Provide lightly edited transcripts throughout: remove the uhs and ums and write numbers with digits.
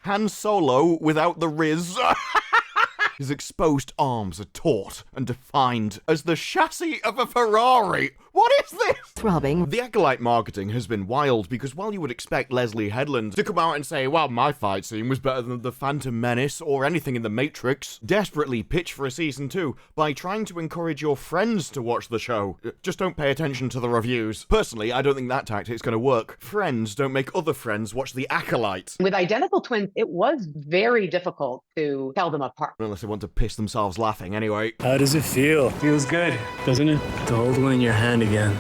Han Solo without the Riz. His exposed arms are taut and defined as the chassis of a Ferrari. What is this? Throbbing. The Acolyte marketing has been wild because while you would expect Leslye Headland to come out and say, well, my fight scene was better than the Phantom Menace or anything in the Matrix, desperately pitch for a season 2 by trying to encourage your friends to watch the show. Just don't pay attention to the reviews. Personally, I don't think that tactic's going to work. Friends don't make other friends watch The Acolyte. With identical twins, it was very difficult to tell them apart. Unless they want to piss themselves laughing anyway. How does it feel? Feels good, doesn't it? To hold one in your hand again.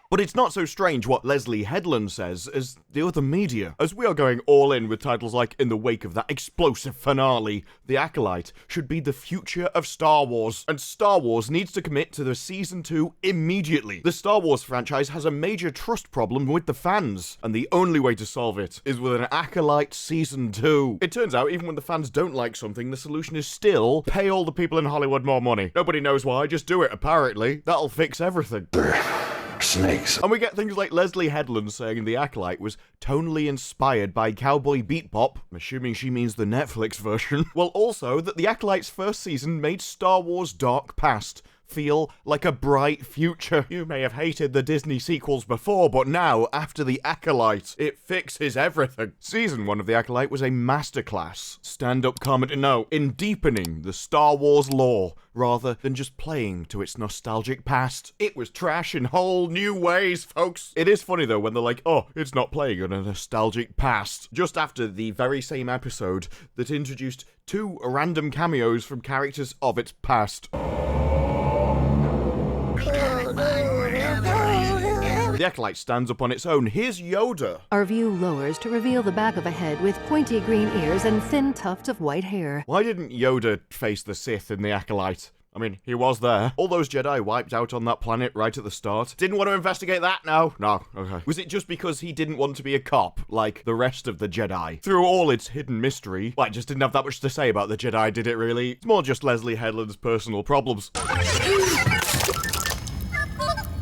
But it's not so strange what Leslye Headland says as the other media, as we are going all in with titles like in the wake of that explosive finale, The Acolyte should be the future of Star Wars, and Star Wars needs to commit to the season 2 immediately. The Star Wars franchise has a major trust problem with the fans, and the only way to solve it is with an Acolyte season 2. It turns out even when the fans don't like something, the solution is still pay all the people in Hollywood more money. Nobody knows why, just do it apparently. That'll fix everything. Snakes. And we get things like Leslye Headland saying The Acolyte was tonally inspired by Cowboy Bebop, assuming she means the Netflix version, well also that The Acolyte's first season made Star Wars Dark Past feel like a bright future. You may have hated the Disney sequels before, but now, after The Acolyte, it fixes everything. Season 1 of The Acolyte was a masterclass, stand-up comedy, in deepening the Star Wars lore, rather than just playing to its nostalgic past. It was trash in whole new ways, folks. It is funny though when they're like, oh, it's not playing on a nostalgic past, just after the very same episode that introduced 2 random cameos from characters of its past. The Acolyte stands up on its own. Here's Yoda. Our view lowers to reveal the back of a head with pointy green ears and thin tuft of white hair. Why didn't Yoda face the Sith in The Acolyte? I mean, he was there. All those Jedi wiped out on that planet right at the start. Didn't want to investigate that? No. Okay. Was it just because he didn't want to be a cop, like the rest of the Jedi? Through all its hidden mystery, well, it just didn't have that much to say about the Jedi, did it really? It's more just Leslye Headland's personal problems.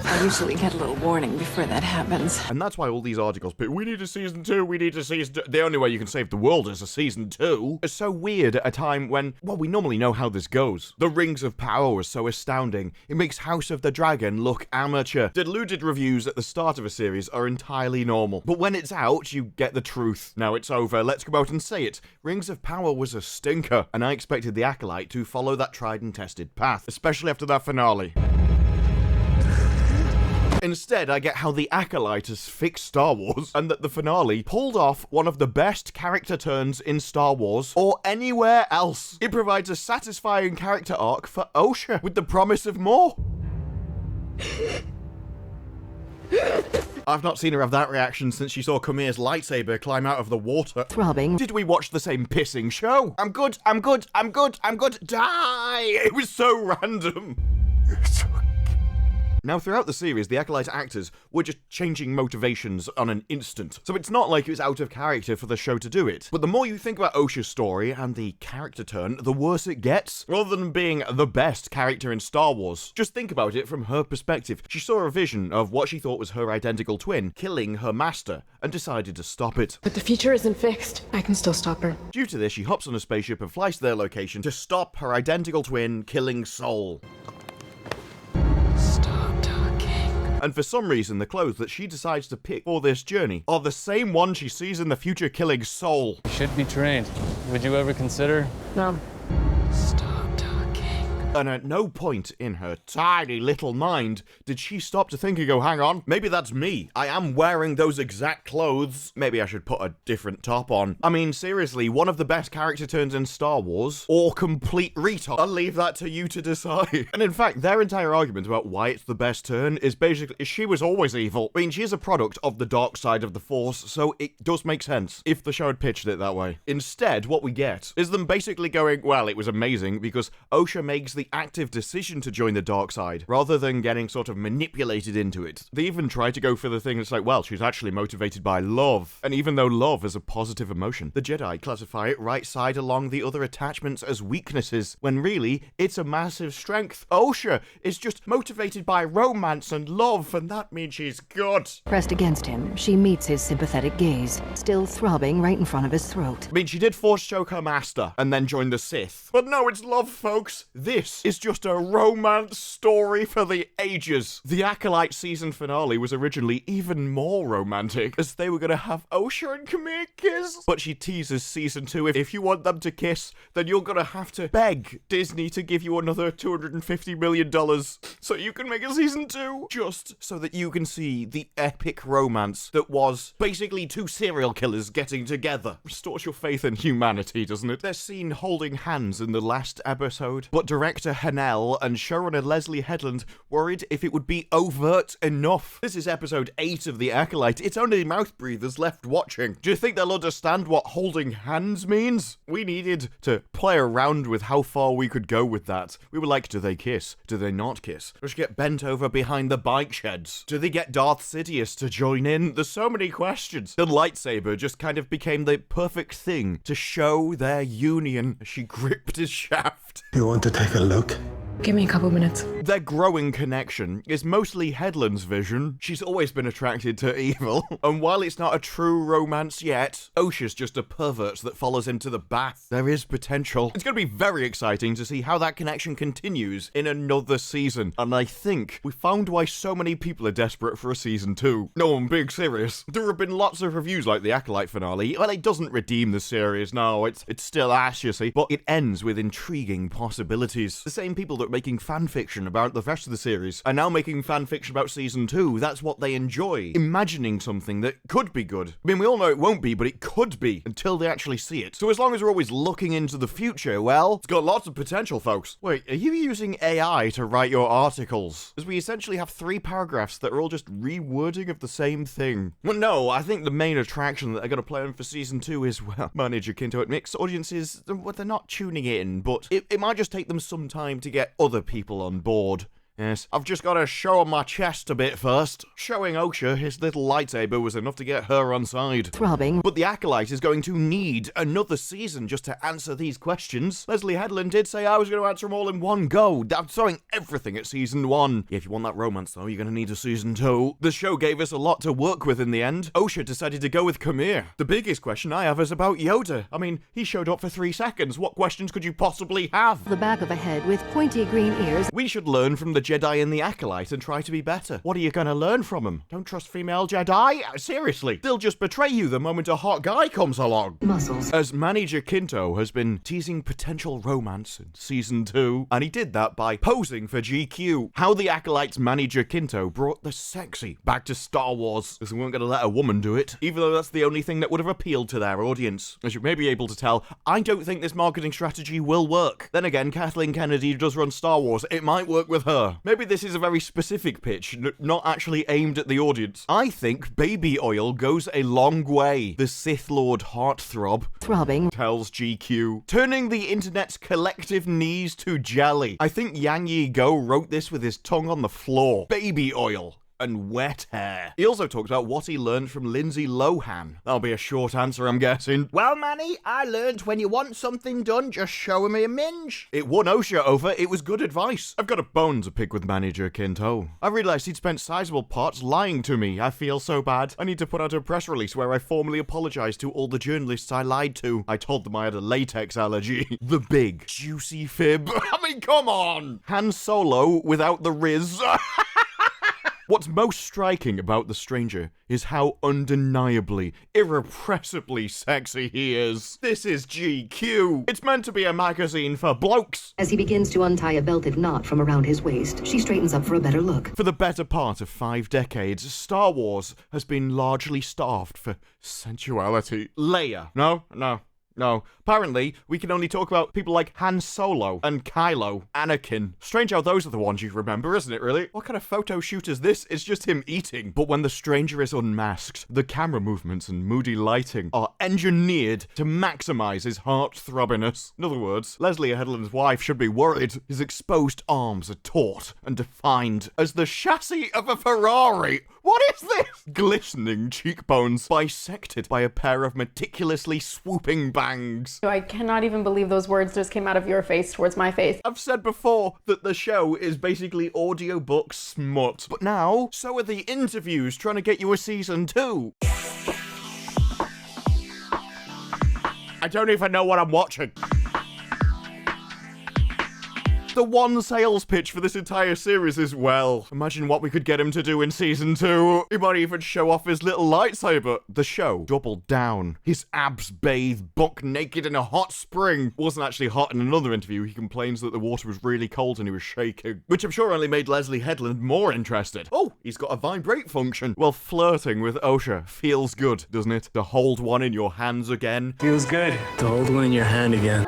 I usually get a little warning before that happens. And that's why all these articles put, we need a season 2, we need a season 2. The only way you can save the world is a season 2. It's so weird at a time when, well, we normally know how this goes. The Rings of Power was so astounding. It makes House of the Dragon look amateur. Deluded reviews at the start of a series are entirely normal. But when it's out, you get the truth. Now it's over, let's go out and say it. Rings of Power was a stinker, and I expected The Acolyte to follow that tried and tested path, especially after that finale. Instead, I get how The Acolyte has fixed Star Wars, and that the finale pulled off one of the best character turns in Star Wars, or anywhere else. It provides a satisfying character arc for Osha, with the promise of more. I've not seen her have that reaction since she saw Kamir's lightsaber climb out of the water. Throbbing. Did we watch the same pissing show? I'm good, die! It was so random. Now, throughout the series, the Acolyte actors were just changing motivations on an instant, so it's not like it was out of character for the show to do it. But the more you think about Osha's story and the character turn, the worse it gets. Rather than being the best character in Star Wars, just think about it from her perspective. She saw a vision of what she thought was her identical twin killing her master, and decided to stop it. But the future isn't fixed. I can still stop her. Due to this, she hops on a spaceship and flies to their location to stop her identical twin killing Soul. And for some reason, the clothes that she decides to pick for this journey are the same one she sees in the future killing Soul. You should be trained. Would you ever consider? No. Stop talking. And at no point in her tiny little mind did she stop to think and go, hang on, maybe that's me. I am wearing those exact clothes. Maybe I should put a different top on. I mean, seriously, one of the best character turns in Star Wars, or complete retard. I'll leave that to you to decide. And in fact, their entire argument about why it's the best turn is basically, she was always evil. I mean, she's a product of the dark side of the Force, so it does make sense if the show had pitched it that way. Instead, what we get is them basically going, well, it was amazing because Osha makes the active decision to join the dark side, rather than getting sort of manipulated into it. They even try to go for the thing that's like, well, she's actually motivated by love. And even though love is a positive emotion, the Jedi classify it right side along the other attachments as weaknesses, when really, it's a massive strength. Osha is just motivated by romance and love, and that means she's good. Pressed against him, she meets his sympathetic gaze, still throbbing right in front of his throat. I mean, she did force choke her master and then join the Sith. But no, it's love, folks. This is just a romance story for the ages. The Acolyte season finale was originally even more romantic, as they were going to have Osha and Kamir kiss. But she teases season 2, if you want them to kiss, then you're going to have to beg Disney to give you another $250 million so you can make a season 2. Just so that you can see the epic romance that was basically two serial killers getting together. Restores your faith in humanity, doesn't it? They're seen holding hands in the last episode, but director Hanel and showrunner Leslye Headland worried if it would be overt enough. This is episode 8 of The Acolyte. It's only mouth breathers left watching. Do you think they'll understand what holding hands means? We needed to play around with how far we could go with that. We were like, do they kiss? Do they not kiss? Does she get bent over behind the bike sheds? Do they get Darth Sidious to join in? There's so many questions. The lightsaber just kind of became the perfect thing to show their union as she gripped his shaft. You want to take a look? Give me a couple minutes. Their growing connection is mostly Headland's vision. She's always been attracted to evil, and while it's not a true romance yet, Osha's just a pervert that follows him to the bath. There is potential. It's going to be very exciting to see how that connection continues in another season, and I think we found why so many people are desperate for a season 2. No, I'm being serious. There have been lots of reviews like the Acolyte finale. Well, it doesn't redeem the series, no, it's still ass, you see, but it ends with intriguing possibilities. The same people that making fanfiction about the rest of the series are now making fanfiction about season 2. That's what they enjoy. Imagining something that could be good. I mean, we all know it won't be, but it could be until they actually see it. So as long as we're always looking into the future, well, it's got lots of potential, folks. Wait, are you using AI to write your articles? Because we essentially have 3 paragraphs that are all just rewording of the same thing. Well, no, I think the main attraction that they're going to play on for season 2 is, well, Manny, Jacinto, it makes audiences, well, they're not tuning in, but it might just take them some time to get other people on board. Yes, I've just got to show on my chest a bit first. Showing Osha his little lightsaber was enough to get her on side. Throbbing. But the Acolyte is going to need another season just to answer these questions. Leslye Headland did say I was going to answer them all in one go. I'm throwing everything at season 1. If you want that romance though, you're going to need a season 2. The show gave us a lot to work with in the end. Osha decided to go with Kamir. The biggest question I have is about Yoda. I mean, he showed up for 3 seconds. What questions could you possibly have? The back of a head with pointy green ears. We should learn from the Jedi and the Acolyte and try to be better. What are you going to learn from them? Don't trust female Jedi? Seriously, they'll just betray you the moment a hot guy comes along. Muscles. As Manny Jacinto has been teasing potential romance in season 2, and he did that by posing for GQ. How the Acolyte's Manny Jacinto brought the sexy back to Star Wars, because they weren't going to let a woman do it, even though that's the only thing that would have appealed to their audience. As you may be able to tell, I don't think this marketing strategy will work. Then again, Kathleen Kennedy does run Star Wars. It might work with her. Maybe this is a very specific pitch, not actually aimed at the audience. I think baby oil goes a long way. The Sith Lord heartthrob, Throbbing. tells GQ, turning the internet's collective knees to jelly. I think Yang Yi Go wrote this with his tongue on the floor. Baby oil. And wet hair. He also talked about what he learned from Lindsay Lohan. That'll be a short answer, I'm guessing. Well, Manny, I learned when you want something done, just show me a minge. It won Osha over. It was good advice. I've got a bone to pick with Manny Jacinto. I realised he'd spent sizable parts lying to me. I feel so bad. I need to put out a press release where I formally apologise to all the journalists I lied to. I told them I had a latex allergy. The big, juicy fib. I mean, come on. Han Solo without the Riz. What's most striking about the stranger is how undeniably, irrepressibly sexy he is. This is GQ. It's meant to be a magazine for blokes. As he begins to untie a belted knot from around his waist, she straightens up for a better look. For the better part of 5 decades, Star Wars has been largely starved for sensuality. Leia. No. No. Apparently, we can only talk about people like Han Solo and Kylo, Anakin. Strange how those are the ones you remember, isn't it, really? What kind of photo shoot is this? It's just him eating. But when the stranger is unmasked, the camera movements and moody lighting are engineered to maximize his heart-throbbiness. In other words, Leslye Headland's wife should be worried. His exposed arms are taut and defined as the chassis of a Ferrari. What is this? Glistening cheekbones bisected by a pair of meticulously swooping bangs. I cannot even believe those words just came out of your face towards my face. I've said before that the show is basically audiobook smut. But now, so are the interviews trying to get you a season 2. I don't even know what I'm watching. The one sales pitch for this entire series is, well, imagine what we could get him to do in season 2. He might even show off his little lightsaber. The show doubled down. His abs bathed buck naked in a hot spring. Wasn't actually hot. In another interview, he complains that the water was really cold and he was shaking, which I'm sure only made Leslye Headland more interested. Oh, he's got a vibrate function. Well, flirting with Osha feels good, doesn't it? To hold one in your hands again. Feels good to hold one in your hand again.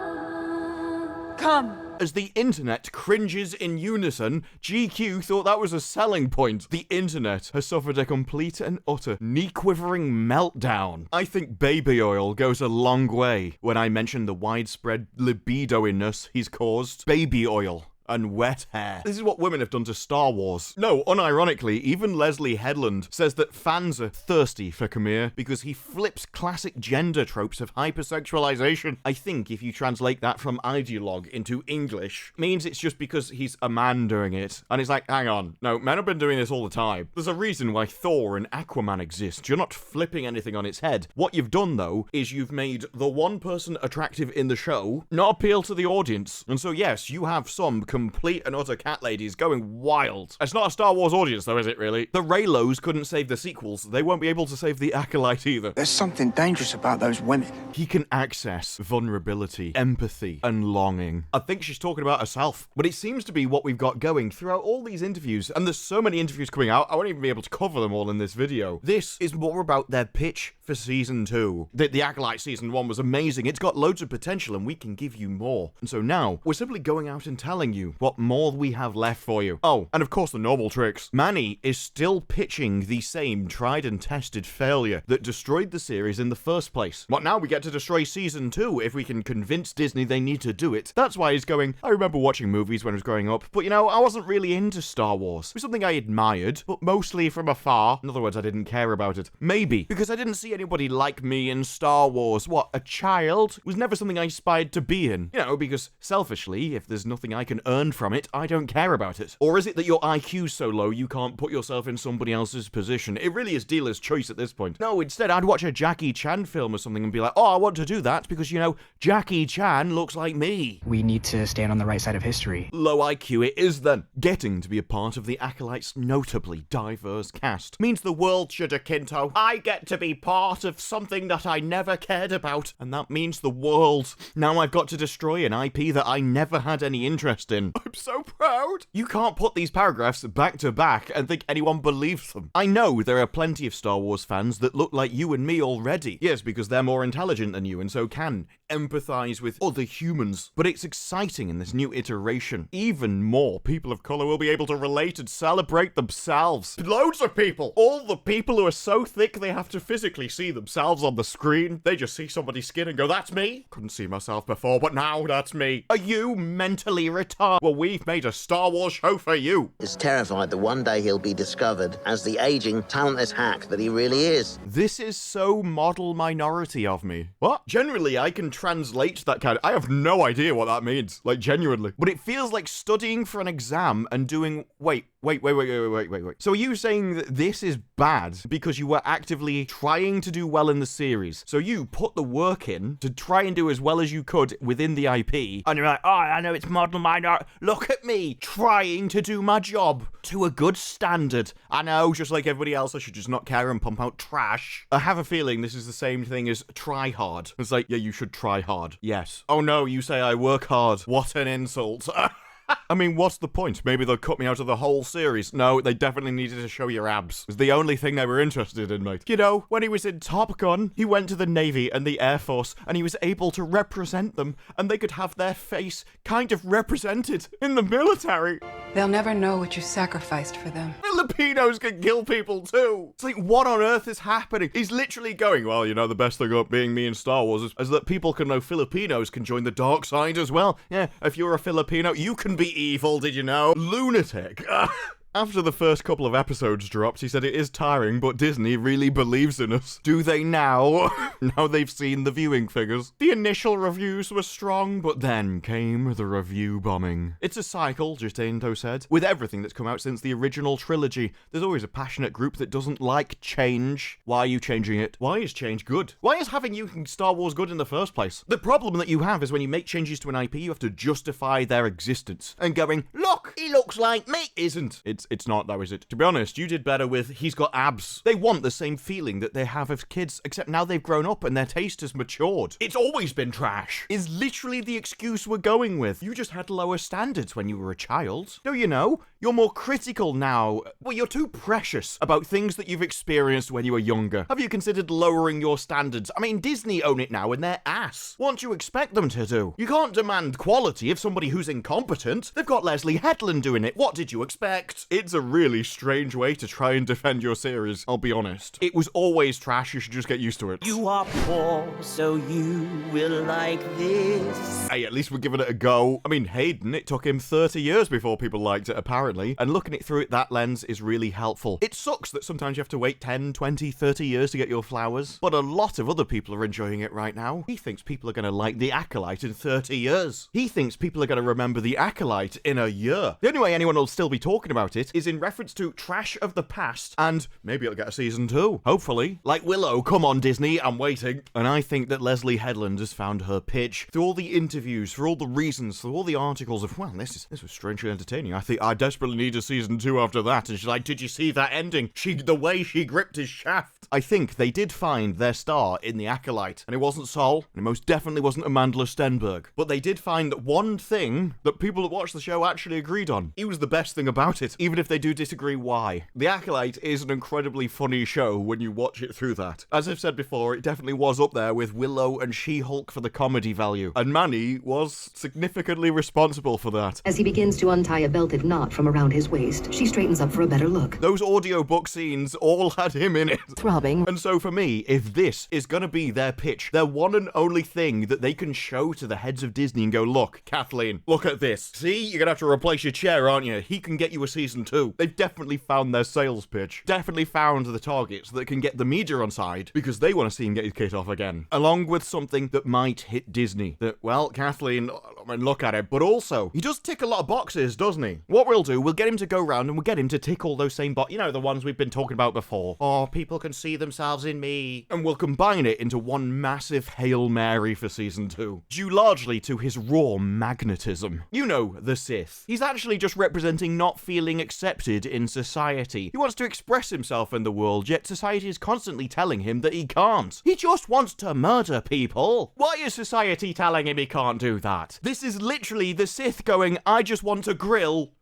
Come. As the internet cringes in unison, GQ thought that was a selling point. The internet has suffered a complete and utter knee-quivering meltdown. I think baby oil goes a long way when I mention the widespread libidoiness he's caused. Baby oil. And wet hair. This is what women have done to Star Wars. No, unironically, even Leslye Headland says that fans are thirsty for Khmer because he flips classic gender tropes of hypersexualization. I think if you translate that from ideologue into English, means it's just because he's a man doing it. And it's like, hang on. No, men have been doing this all the time. There's a reason why Thor and Aquaman exist. You're not flipping anything on its head. What you've done, though, is you've made the one person attractive in the show not appeal to the audience. And so, yes, you have some complete and utter cat ladies going wild. It's not a Star Wars audience, though, is it, really? The Reylos couldn't save the sequels. They won't be able to save The Acolyte either. There's something dangerous about those women. He can access vulnerability, empathy, and longing. I think she's talking about herself. But it seems to be what we've got going throughout all these interviews. And there's so many interviews coming out, I won't even be able to cover them all in this video. This is more about their pitch for season 2. The Acolyte season 1 was amazing. It's got loads of potential, and we can give you more. And so now, we're simply going out and telling you what more we have left for you. Oh, and of course the normal tricks. Manny is still pitching the same tried and tested failure that destroyed the series in the first place. But now we get to destroy season 2 if we can convince Disney they need to do it. That's why he's going, I remember watching movies when I was growing up, but you know, I wasn't really into Star Wars. It was something I admired, but mostly from afar. In other words, I didn't care about it. Maybe because I didn't see anybody like me in Star Wars. What, a child? It was never something I aspired to be in. You know, because selfishly, if there's nothing I can earn from it, I don't care about it. Or is it that your IQ's so low you can't put yourself in somebody else's position? It really is dealer's choice at this point. No, instead I'd watch a Jackie Chan film or something and be like, oh, I want to do that because, you know, Jackie Chan looks like me. We need to stand on the right side of history. Low IQ it is then. Getting to be a part of the Acolyte's notably diverse cast means the world, Jacinto. I get to be part of something that I never cared about, and that means the world. Now I've got to destroy an IP that I never had any interest in. I'm so proud. You can't put these paragraphs back to back and think anyone believes them. I know there are plenty of Star Wars fans that look like you and me already. Yes, because they're more intelligent than you and so can empathize with other humans. But it's exciting in this new iteration. Even more people of color will be able to relate and celebrate themselves. Loads of people. All the people who are so thick they have to physically see themselves on the screen. They just see somebody's skin and go, that's me. Couldn't see myself before, but now that's me. Are you mentally retarded? Well, we've made a Star Wars show for you. Is terrified that one day he'll be discovered as the aging, talentless hack that he really is. This is so model minority of me. What? Generally, I can translate that kind of... I have no idea what that means. Like, genuinely. But it feels like studying for an exam and doing... Wait. So are you saying that this is bad because you were actively trying to do well in the series? So you put the work in to try and do as well as you could within the IP, and you're like, oh, I know it's model minor. Look at me trying to do my job to a good standard. I know, just like everybody else, I should just not care and pump out trash. I have a feeling this is the same thing as try hard. It's like, yeah, you should try hard. Yes. Oh no, you say I work hard. What an insult. I mean, what's the point? Maybe they'll cut me out of the whole series. No, they definitely needed to show your abs. It's the only thing they were interested in, mate. You know, when he was in Top Gun, he went to the Navy and the Air Force, and he was able to represent them, and they could have their face kind of represented in the military. They'll never know what you sacrificed for them. Filipinos can kill people too. It's like, what on earth is happening? He's literally going, well, you know, the best thing about being me in Star Wars is that people can know Filipinos can join the dark side as well. Yeah, if you're a Filipino, you can be evil, did you know? Lunatic. After the first couple of episodes dropped, he said it is tiring, but Disney really believes in us. Do they now? Now they've seen the viewing figures. The initial reviews were strong, but then came the review bombing. It's a cycle, Jacinto said. With everything that's come out since the original trilogy, there's always a passionate group that doesn't like change. Why are you changing it? Why is change good? Why is having using Star Wars good in the first place? The problem that you have is when you make changes to an IP, you have to justify their existence. And going, look, he looks like me. Isn't. It's not though, is it? To be honest, you did better with he's got abs. They want the same feeling that they have as kids, except now they've grown up and their taste has matured. It's always been trash. Is literally the excuse we're going with. You just had lower standards when you were a child. Don't you know? You're more critical now. Well, you're too precious about things that you've experienced when you were younger. Have you considered lowering your standards? I mean, Disney own it now and they're ass. What do you expect them to do? You can't demand quality of somebody who's incompetent. They've got Leslye Headland doing it. What did you expect? It's a really strange way to try and defend your series, I'll be honest. It was always trash, you should just get used to it. You are poor, so you will like this. Hey, at least we're giving it a go. I mean, Hayden, it took him 30 years before people liked it, apparently, and looking it through that lens is really helpful. It sucks that sometimes you have to wait 10, 20, 30 years to get your flowers, but a lot of other people are enjoying it right now. He thinks people are going to like The Acolyte in 30 years. He thinks people are going to remember The Acolyte in a year. The only way anyone will still be talking about it is in reference to trash of the past, and maybe it'll get a season 2. Hopefully. Like Willow, come on Disney, I'm waiting. And I think that Leslye Headland has found her pitch through all the interviews, through all the reasons, through all the articles of, well, this was strangely entertaining. I think I desperately need a season 2 after that. And she's like, did you see that ending? The way she gripped his shaft. I think they did find their star in The Acolyte, and it wasn't Sol, and it most definitely wasn't Amandla Stenberg. But they did find one thing that people that watched the show actually agreed on. He was the best thing about it, even if they do disagree why. The Acolyte is an incredibly funny show when you watch it through that. As I've said before, it definitely was up there with Willow and She-Hulk for the comedy value, and Manny was significantly responsible for that. As he begins to untie a belted knot from around his waist, she straightens up for a better look. Those audiobook scenes all had him in it. Throbbing. And so for me, if this is gonna be their pitch, their one and only thing that they can show to the heads of Disney and go, look, Kathleen, look at this. See, you're gonna have to replace your chair, aren't you? He can get you a season 2. They've definitely found their sales pitch. Definitely found the targets that can get the media on side because they want to see him get his kit off again. Along with something that might hit Disney. That, well, Kathleen, I mean, look at it. But also, he does tick a lot of boxes, doesn't he? What we'll do, we'll get him to go round and we'll get him to tick all those same boxes. You know, the ones we've been talking about before. Oh, people can see themselves in me. And we'll combine it into one massive Hail Mary for season 2. Due largely to his raw magnetism. You know, the Sith. He's actually just representing not feeling accepted in society. He wants to express himself in the world, yet society is constantly telling him that he can't. He just wants to murder people. Why is society telling him he can't do that? This is literally the Sith going, I just want to grill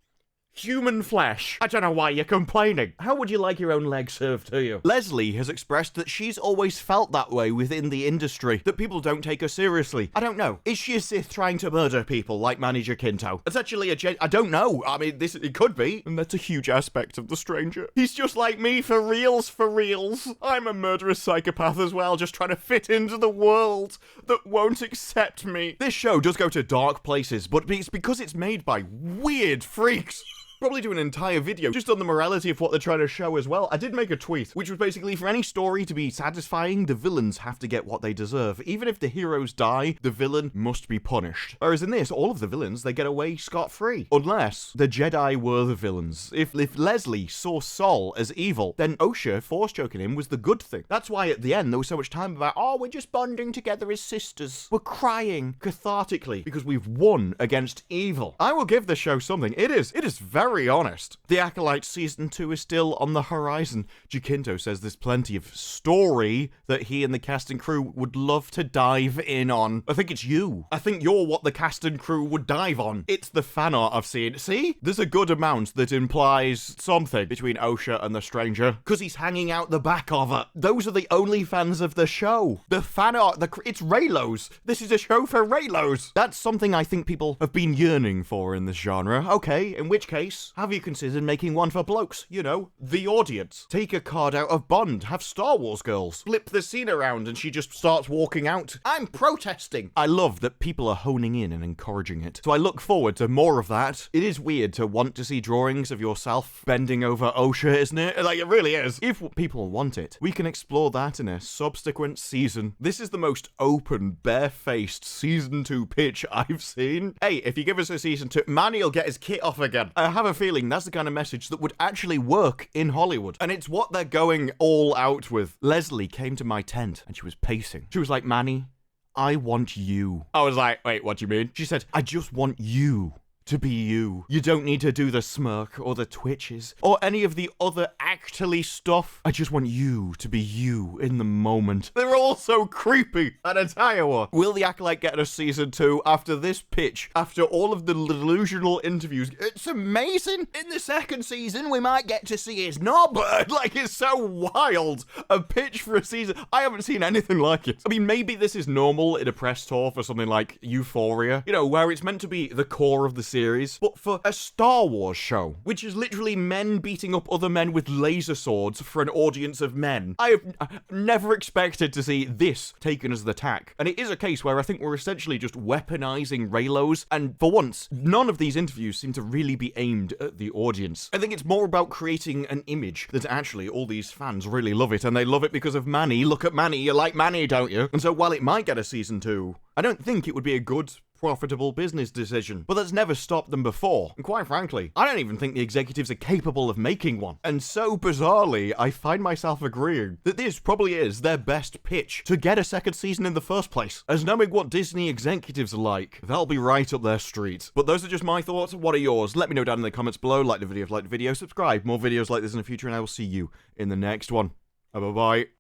human flesh. I don't know why you're complaining. How would you like your own leg served to you? Leslye has expressed that she's always felt that way within the industry, that people don't take her seriously. I don't know. Is she a Sith trying to murder people like Manny Jacinto? It's actually I don't know. I mean, it could be. And that's a huge aspect of the stranger. He's just like me for reals, for reals. I'm a murderous psychopath as well, just trying to fit into the world that won't accept me. This show does go to dark places, but it's because it's made by weird freaks. Probably do an entire video just on the morality of what they're trying to show as well. I did make a tweet, which was basically, for any story to be satisfying, the villains have to get what they deserve. Even if the heroes die, the villain must be punished. Whereas in this, all of the villains, they get away scot-free. Unless the Jedi were the villains. If Leslye saw Sol as evil, then Osha force-choking him was the good thing. That's why at the end, there was so much time about, oh, we're just bonding together as sisters. We're crying cathartically because we've won against evil. I will give this show something. It is very very honest. The Acolyte Season 2 is still on the horizon. Jacinto says there's plenty of story that he and the cast and crew would love to dive in on. I think it's you. I think you're what the cast and crew would dive on. It's the fan art I've seen. See? There's a good amount that implies something between Osha and the stranger, because he's hanging out the back of her. Those are the only fans of the show. The fan art, it's Raylos. This is a show for Raylos. That's something I think people have been yearning for in this genre. Okay, in which case, have you considered making one for blokes? You know, the audience. Take a card out of Bond, have Star Wars girls. Flip the scene around and she just starts walking out. I'm protesting. I love that people are honing in and encouraging it. So I look forward to more of that. It is weird to want to see drawings of yourself bending over Osha, isn't it? Like, it really is. If people want it, we can explore that in a subsequent season. This is the most open, barefaced Season 2 pitch I've seen. Hey, if you give us a Season 2, Manny will get his kit off again. I have a feeling that's the kind of message that would actually work in Hollywood. And it's what they're going all out with. Leslye came to my tent and she was pacing. She was like, Manny, I want you. I was like, wait, what do you mean? She said, I just want you to be you. You don't need to do the smirk or the twitches or any of the other actually stuff. I just want you to be you in the moment. They're all so creepy. And I tell you what, will The Acolyte get a Season 2 after this pitch? After all of the delusional interviews? It's amazing. In the second season, we might get to see his knob. Like, it's so wild. A pitch for a season. I haven't seen anything like it. I mean, maybe this is normal in a press tour for something like Euphoria, you know, where it's meant to be the core of the series. But for a Star Wars show, which is literally men beating up other men with laser swords for an audience of men, I have never expected to see this taken as the tack. And it is a case where I think we're essentially just weaponizing Raylos, and for once, none of these interviews seem to really be aimed at the audience. I think it's more about creating an image that actually all these fans really love it, and they love it because of Manny. Look at Manny, you like Manny, don't you? And so while it might get a Season 2, I don't think it would be a good, profitable business decision. But that's never stopped them before. And quite frankly, I don't even think the executives are capable of making one. And so bizarrely, I find myself agreeing that this probably is their best pitch to get a second season in the first place. As knowing what Disney executives are like, they'll be right up their street. But those are just my thoughts. What are yours? Let me know down in the comments below. Like the video if you liked the video. Subscribe. More videos like this in the future, and I will see you in the next one. Bye-bye.